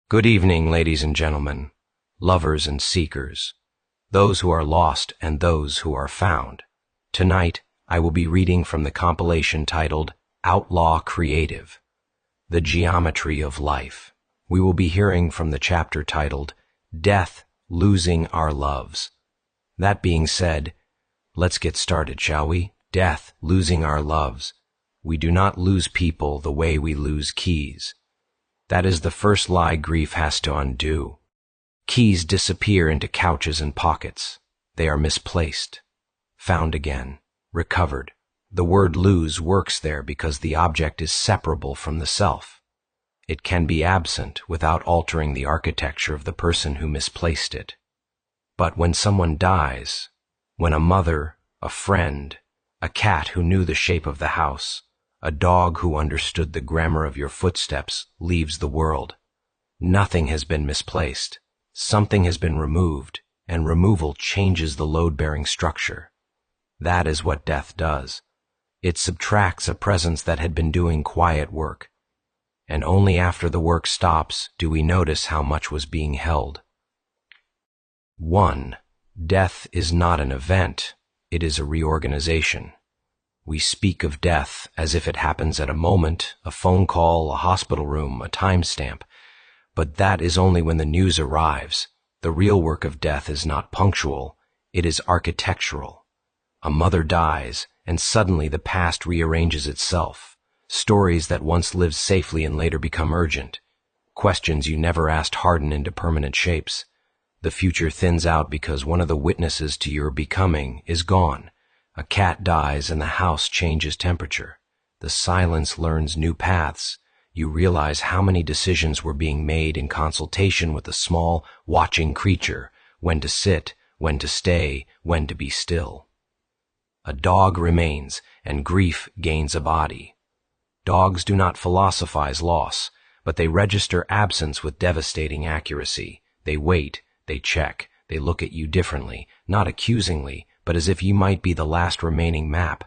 Good evening, ladies and gentlemen, lovers and seekers, those who are lost and those who are found. Tonight, I will be reading from the compilation titled Outlaw Creative, The Geometry of Life. We will be hearing from the chapter titled Death, Losing Our Loves. That being said, let's get started, shall we? Death, losing our loves. We do not lose people the way we lose keys. That is the first lie grief has to undo. Keys disappear into couches and pockets. They are misplaced, found again, recovered. The word lose works there because the object is separable from the self. It can be absent without altering the architecture of the person who misplaced it. But when someone dies, when a mother, a friend, a cat who knew the shape of the house, a dog who understood the grammar of your footsteps leaves the world, nothing has been misplaced. Something has been removed, and removal changes the load-bearing structure. That is what death does. It subtracts a presence that had been doing quiet work, and only after the work stops do we notice how much was being held. 1. Death is not an event, it is a reorganization. We speak of death as if it happens at a moment, a phone call, a hospital room, a timestamp. But that is only when the news arrives. The real work of death is not punctual, it is architectural. A mother dies, and suddenly the past rearranges itself. Stories that once lived safely and later become urgent. Questions you never asked harden into permanent shapes. The future thins out because one of the witnesses to your becoming is gone. A cat dies and the house changes temperature. The silence learns new paths. You realize how many decisions were being made in consultation with a small, watching creature, when to sit, when to stay, when to be still. A dog remains, and grief gains a body. Dogs do not philosophize loss, but they register absence with devastating accuracy. They wait, they check, they look at you differently, not accusingly, but as if you might be the last remaining map.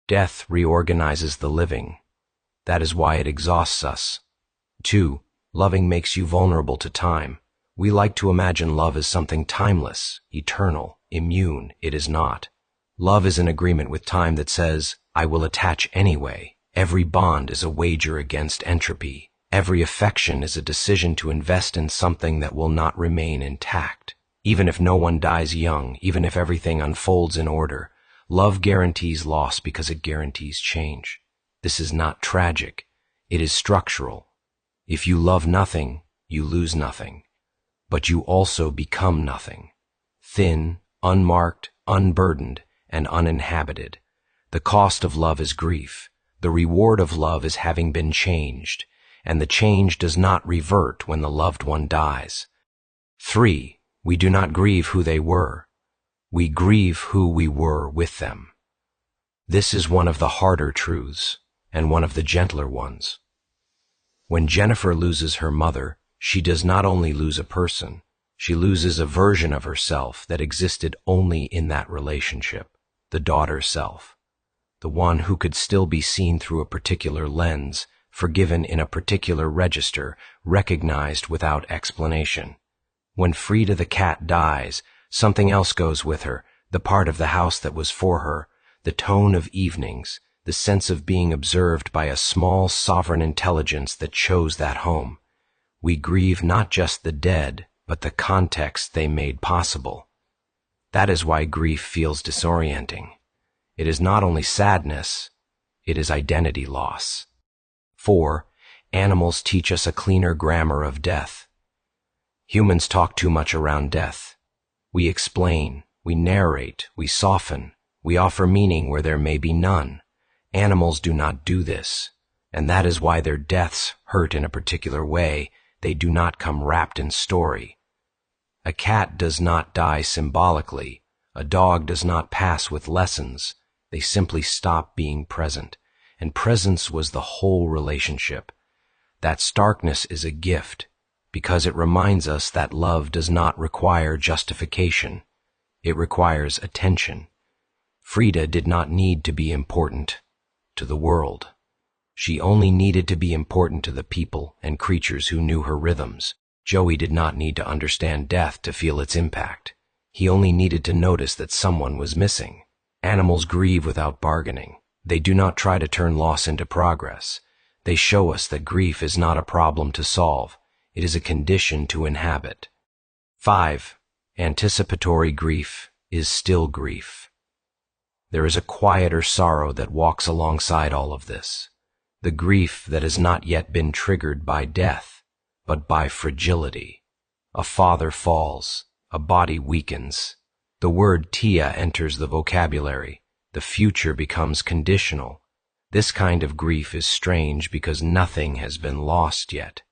Death reorganizes the living. That is why it exhausts us. 2. Loving makes you vulnerable to time. We like to imagine love as something timeless, eternal, immune. It is not. Love is an agreement with time that says, I will attach anyway. Every bond is a wager against entropy. Every affection is a decision to invest in something that will not remain intact. Even if no one dies young, even if everything unfolds in order, love guarantees loss because it guarantees change. This is not tragic. It is structural. If you love nothing, you lose nothing. But you also become nothing. Thin, unmarked, unburdened, and uninhabited. The cost of love is grief. The reward of love is having been changed, and the change does not revert when the loved one dies. 3. We do not grieve who they were. We grieve who we were with them. This is one of the harder truths, and one of the gentler ones. When Jennifer loses her mother, she does not only lose a person, she loses a version of herself that existed only in that relationship, the daughter self, the one who could still be seen through a particular lens, forgiven in a particular register, recognized without explanation. When Frida the cat dies, something else goes with her, the part of the house that was for her, the tone of evenings, the sense of being observed by a small sovereign intelligence that chose that home. We grieve not just the dead, but the context they made possible. That is why grief feels disorienting. It is not only sadness, it is identity loss. 4. Animals teach us a cleaner grammar of death. Humans talk too much around death. We explain, we narrate, we soften, we offer meaning where there may be none. Animals do not do this, and that is why their deaths hurt in a particular way. They do not come wrapped in story. A cat does not die symbolically. A dog does not pass with lessons. They simply stop being present, and presence was the whole relationship. That starkness is a gift, because it reminds us that love does not require justification. It requires attention. Frida did not need to be important to the world. She only needed to be important to the people and creatures who knew her rhythms. Joey did not need to understand death to feel its impact. He only needed to notice that someone was missing. Animals grieve without bargaining. They do not try to turn loss into progress. They show us that grief is not a problem to solve. It is a condition to inhabit. 5. Anticipatory grief is still grief. There is a quieter sorrow that walks alongside all of this. The grief that has not yet been triggered by death, but by fragility. A father falls. A body weakens. The word tia enters the vocabulary. The future becomes conditional. This kind of grief is strange because nothing has been lost yet.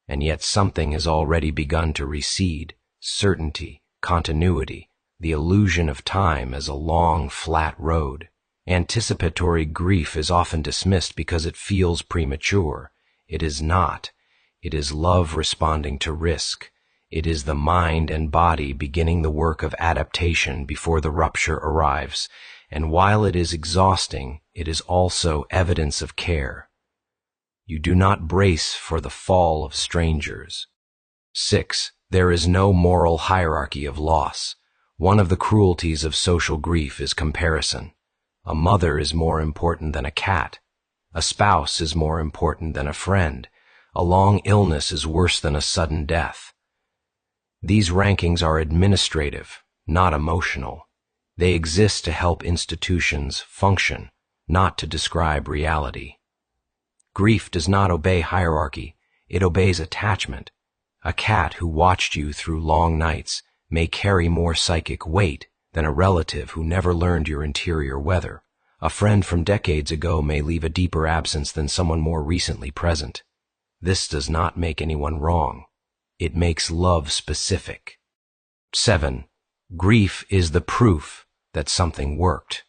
And yet something has already begun to recede. Certainty, continuity, the illusion of time as a long, flat road. Anticipatory grief is often dismissed because it feels premature. It is not. It is love responding to risk. It is the mind and body beginning the work of adaptation before the rupture arrives, and while it is exhausting, it is also evidence of care. You do not brace for the fall of strangers. 6. There is no moral hierarchy of loss. One of the cruelties of social grief is comparison. A mother is more important than a cat. A spouse is more important than a friend. A long illness is worse than a sudden death. These rankings are administrative, not emotional. They exist to help institutions function, not to describe reality. Grief does not obey hierarchy, it obeys attachment. A cat who watched you through long nights may carry more psychic weight than a relative who never learned your interior weather. A friend from decades ago may leave a deeper absence than someone more recently present. This does not make anyone wrong. It makes love specific. 7. Grief is the proof that something worked.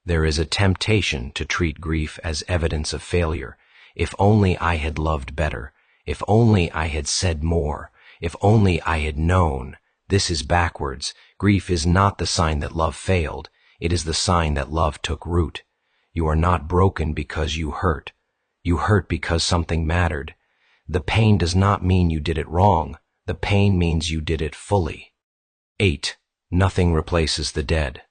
There is a temptation to treat grief as evidence of failure. If only I had loved better. If only I had said more. If only I had known. This is backwards. Grief is not the sign that love failed. It is the sign that love took root. You are not broken because you hurt. You hurt because something mattered. The pain does not mean you did it wrong. The pain means you did it fully. 8. Nothing replaces the dead.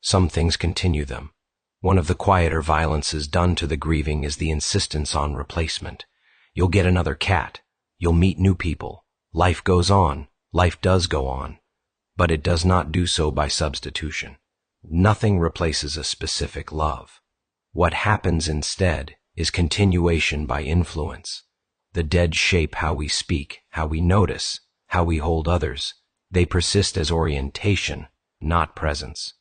Some things continue them. One of the quieter violences done to the grieving is the insistence on replacement. You'll get another cat. You'll meet new people. Life goes on. Life does go on. But it does not do so by substitution. Nothing replaces a specific love. What happens instead is continuation by influence. The dead shape how we speak, how we notice, how we hold others. They persist as orientation, not presence.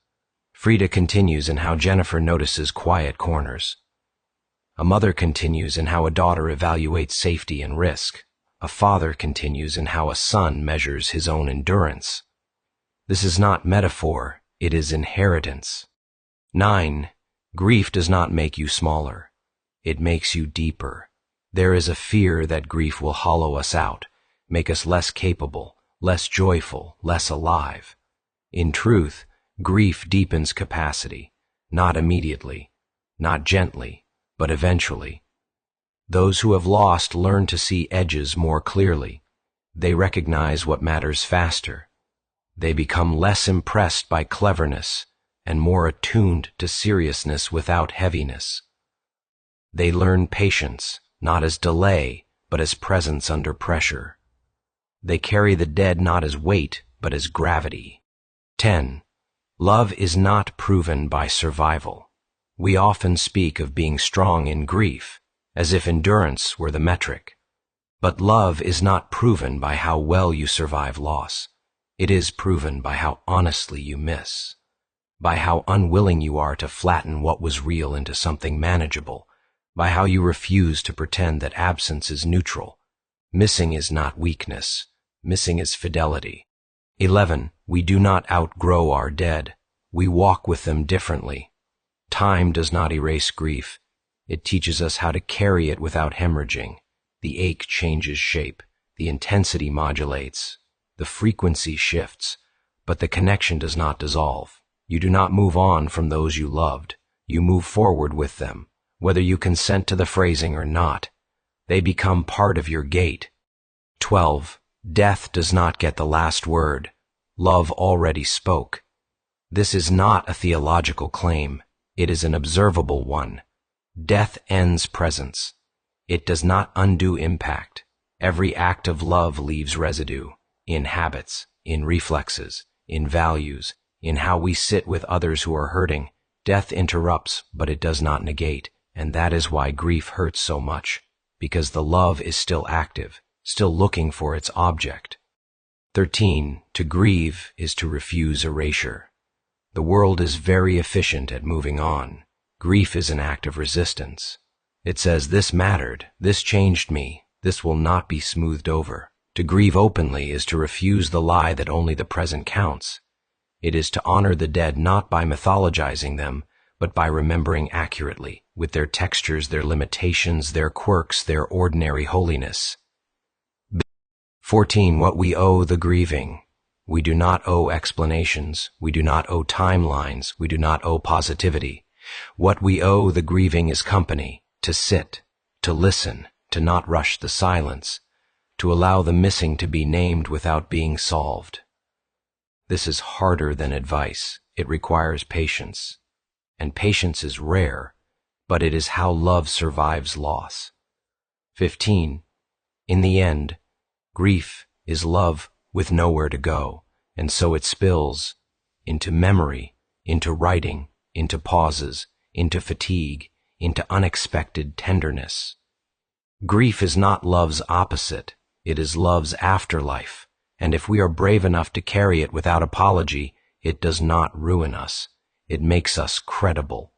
Frida continues in how Jennifer notices quiet corners. A mother continues in how a daughter evaluates safety and risk. A father continues in how a son measures his own endurance. This is not metaphor, it is inheritance. 9. Grief does not make you smaller. It makes you deeper. There is a fear that grief will hollow us out, make us less capable, less joyful, less alive. In truth, grief deepens capacity, not immediately, not gently, but eventually. Those who have lost learn to see edges more clearly. They recognize what matters faster. They become less impressed by cleverness and more attuned to seriousness without heaviness. They learn patience, not as delay, but as presence under pressure. They carry the dead not as weight, but as gravity. 10. Love is not proven by survival. We often speak of being strong in grief, as if endurance were the metric. But love is not proven by how well you survive loss. It is proven by how honestly you miss, by how unwilling you are to flatten what was real into something manageable, by how you refuse to pretend that absence is neutral. Missing is not weakness. Missing is fidelity. 11. We do not outgrow our dead. We walk with them differently. Time does not erase grief. It teaches us how to carry it without hemorrhaging. The ache changes shape. The intensity modulates. The frequency shifts. But the connection does not dissolve. You do not move on from those you loved. You move forward with them. Whether you consent to the phrasing or not, they become part of your gait. 12. Death does not get the last word. Love already spoke. This is not a theological claim. It is an observable one. Death ends presence. It does not undo impact. Every act of love leaves residue, in habits, in reflexes, in values, in how we sit with others who are hurting. Death interrupts, but it does not negate, and that is why grief hurts so much, because the love is still active, still looking for its object. 13. To grieve is to refuse erasure. The world is very efficient at moving on. Grief is an act of resistance. It says, this mattered, this changed me, this will not be smoothed over. To grieve openly is to refuse the lie that only the present counts. It is to honor the dead not by mythologizing them, but by remembering accurately, with their textures, their limitations, their quirks, their ordinary holiness. 14. What we owe the grieving. We do not owe explanations. We do not owe timelines. We do not owe positivity. What we owe the grieving is company, to sit, to listen, to not rush the silence, to allow the missing to be named without being solved. This is harder than advice. It requires patience. And patience is rare, but it is how love survives loss. 15. In the end, grief is love with nowhere to go, and so it spills into memory, into writing, into pauses, into fatigue, into unexpected tenderness. Grief is not love's opposite, it is love's afterlife, and if we are brave enough to carry it without apology, it does not ruin us. It makes us credible.